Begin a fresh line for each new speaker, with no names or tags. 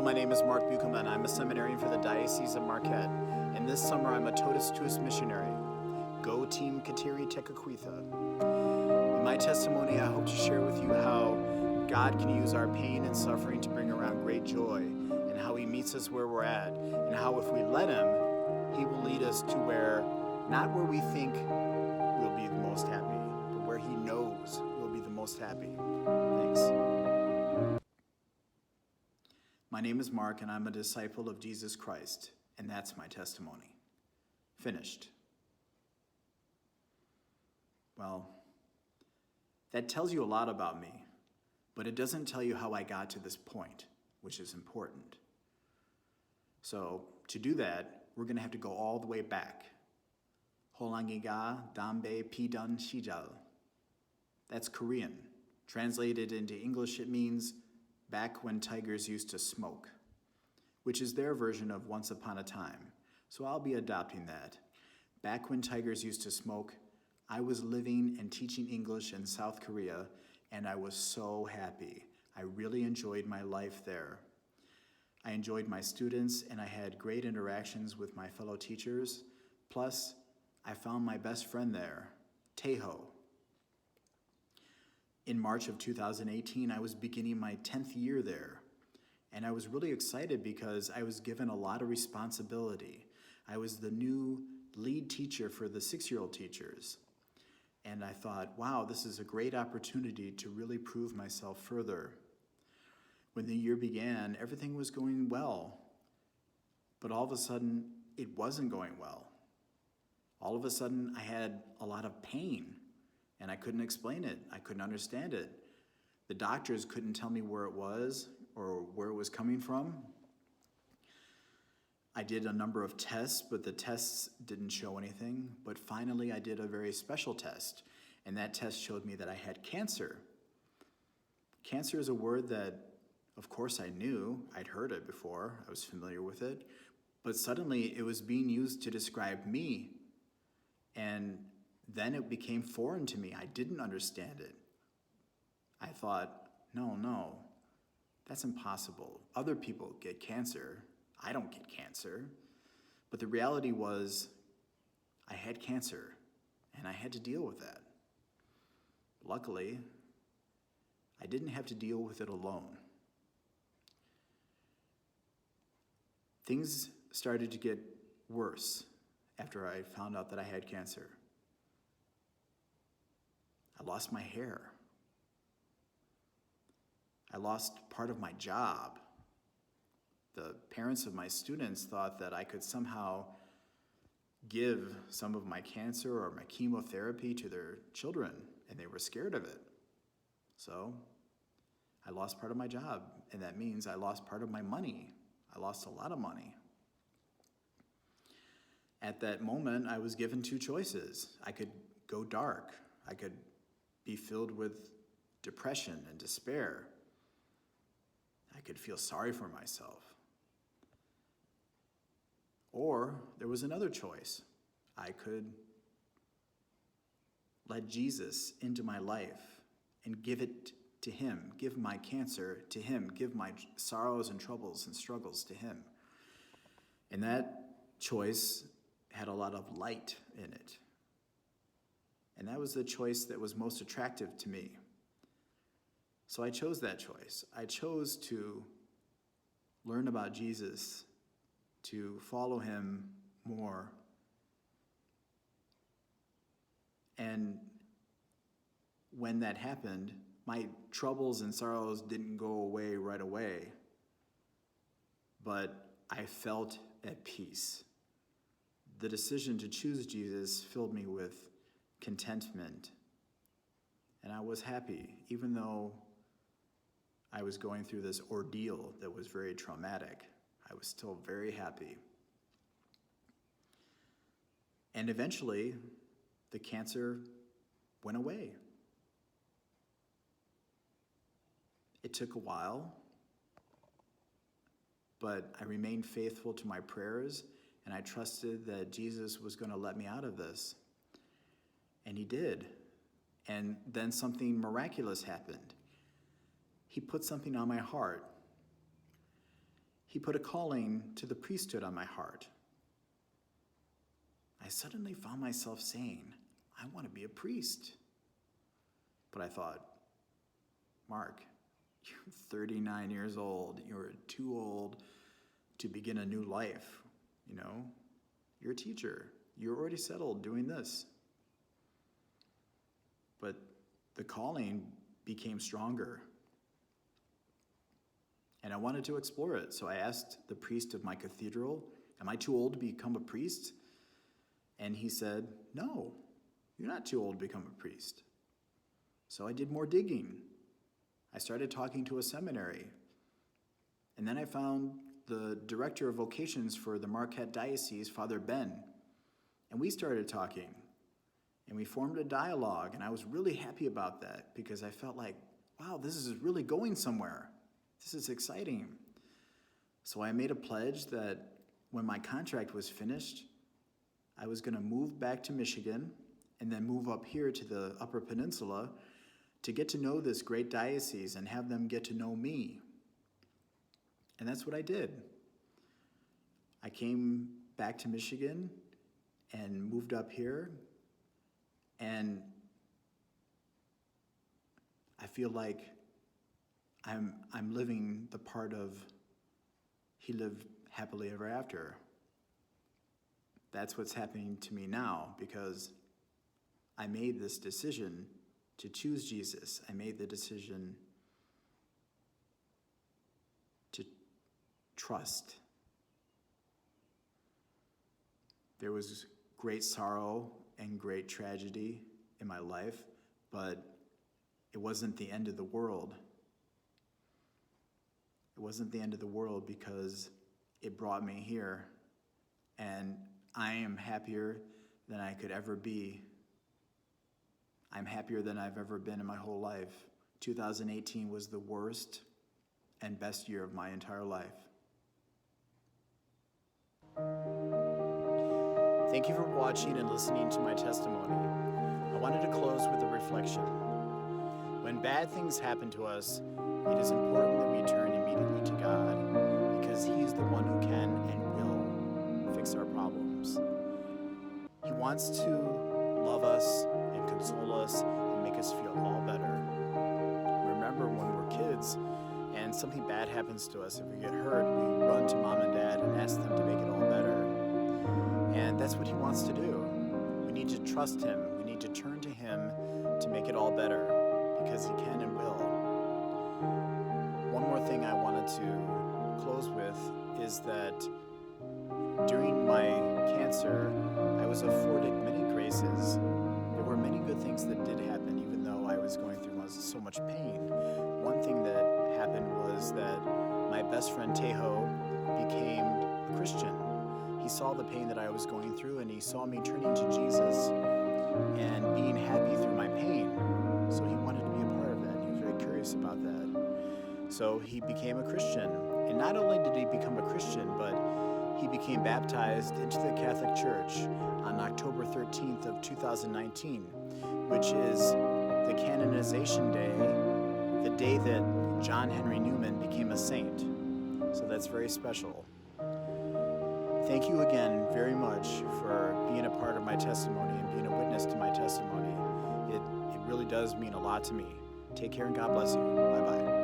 Hello, my name is Mark Buchum, and I'm a seminarian for the Diocese of Marquette. And this summer, I'm a Totus Tuus missionary. Go Team Kateri Tekakwitha. In my testimony, I hope to share with you how God can use our pain and suffering to bring around great joy, and how He meets us where we're at, and how if we let Him, He will lead us to where, not where we think we'll be the most happy, but where He knows we'll be the most happy. Thanks. My name is Mark, and I'm a disciple of Jesus Christ, and that's my testimony. Finished. Well, that tells you a lot about me, but it doesn't tell you how I got to this point, which is important. So, to do that, we're going to have to go all the way back. Holangiga dambe pidan shijal. That's Korean. Translated into English, it means back when tigers used to smoke, which is their version of once upon a time. So I'll be adopting that. Back when tigers used to smoke, I was living and teaching English in South Korea, and I was so happy. I really enjoyed my life there. I enjoyed my students, and I had great interactions with my fellow teachers. Plus, I found my best friend there, Teho. In March of 2018, I was beginning my 10th year there, and I was really excited because I was given a lot of responsibility. I was the new lead teacher for the 6-year-old teachers, and I thought, wow, this is a great opportunity to really prove myself further. When the year began, everything was going well, but all of a sudden, it wasn't going well. All of a sudden, I had a lot of pain, and I couldn't explain it. I couldn't understand it. The doctors couldn't tell me where it was or where it was coming from. I did a number of tests, but the tests didn't show anything. But finally, I did a very special test, and that test showed me that I had cancer. Cancer is a word that, of course, I knew. I'd heard it before. I was familiar with it. But suddenly, it was being used to describe me, and then it became foreign to me. I didn't understand it. I thought, no, that's impossible. Other people get cancer. I don't get cancer. But the reality was, I had cancer, and I had to deal with that. Luckily, I didn't have to deal with it alone. Things started to get worse after I found out that I had cancer. I lost my hair. I lost part of my job. The parents of my students thought that I could somehow give some of my cancer or my chemotherapy to their children, and they were scared of it. So I lost part of my job, and that means I lost part of my money. I lost a lot of money. At that moment, I was given 2 choices. I could go dark. I could be filled with depression and despair. I could feel sorry for myself. Or there was another choice. I could let Jesus into my life and give it to Him, give my cancer to Him, give my sorrows and troubles and struggles to Him. And that choice had a lot of light in it. And that was the choice that was most attractive to me. So I chose that choice. I chose to learn about Jesus, to follow Him more. And when that happened, my troubles and sorrows didn't go away right away, but I felt at peace. The decision to choose Jesus filled me with contentment, and I was happy, even though I was going through this ordeal that was very traumatic. I was still very happy. And eventually, the cancer went away. It took a while, but I remained faithful to my prayers, and I trusted that Jesus was going to let me out of this. And He did. And then something miraculous happened. He put something on my heart. he put a calling to the priesthood on my heart. I suddenly found myself saying, I want to be a priest. But I thought, Mark, you're 39 years old. You're too old to begin a new life. You're a teacher. You're already settled doing this. But the calling became stronger. And I wanted to explore it. So I asked the priest of my cathedral, am I too old to become a priest? And he said, no, you're not too old to become a priest. So I did more digging. I started talking to a seminary. And then I found the director of vocations for the Marquette Diocese, Father Ben. And we started talking. And we formed a dialogue. And I was really happy about that because I felt like, wow, this is really going somewhere. This is exciting. So I made a pledge that when my contract was finished, I was going to move back to Michigan and then move up here to the Upper Peninsula to get to know this great diocese and have them get to know me. And that's what I did. I came back to Michigan and moved up here, and I feel like I'm living the part of he lived happily ever after. That's what's happening to me now because I made this decision to choose Jesus. I made the decision to trust. There was great sorrow and great tragedy in my life, but it wasn't the end of the world. It wasn't the end of the world because it brought me here, and I am happier than I could ever be. I'm happier than I've ever been in my whole life. 2018 was the worst and best year of my entire life. Thank you for watching and listening to my testimony. I wanted to close with a reflection. When bad things happen to us, it is important that we turn immediately to God because He's the one who can and will fix our problems. He wants to love us and console us and make us feel all better. Remember when we're kids and something bad happens to us, if we get hurt, we run to mom and dad and ask them to make it all better. And that's what He wants to do. We need to trust Him. We need to turn to Him to make it all better because He can and will. One more thing I wanted to close with is that during my cancer, I was afforded many graces. There were many good things that did happen, even though I was going through so much pain. One thing that happened was that my best friend Tejo became a Christian. He saw the pain that I was going through, and he saw me turning to Jesus and being happy through my pain. So he wanted to be a part of that. He was very curious about that. So he became a Christian. And not only did he become a Christian, but he became baptized into the Catholic Church on October 13th of 2019, which is the canonization day, the day that John Henry Newman became a saint. So that's very special. Thank you again very much for being a part of my testimony and being a witness to my testimony. It really does mean a lot to me. Take care and God bless you. Bye-bye.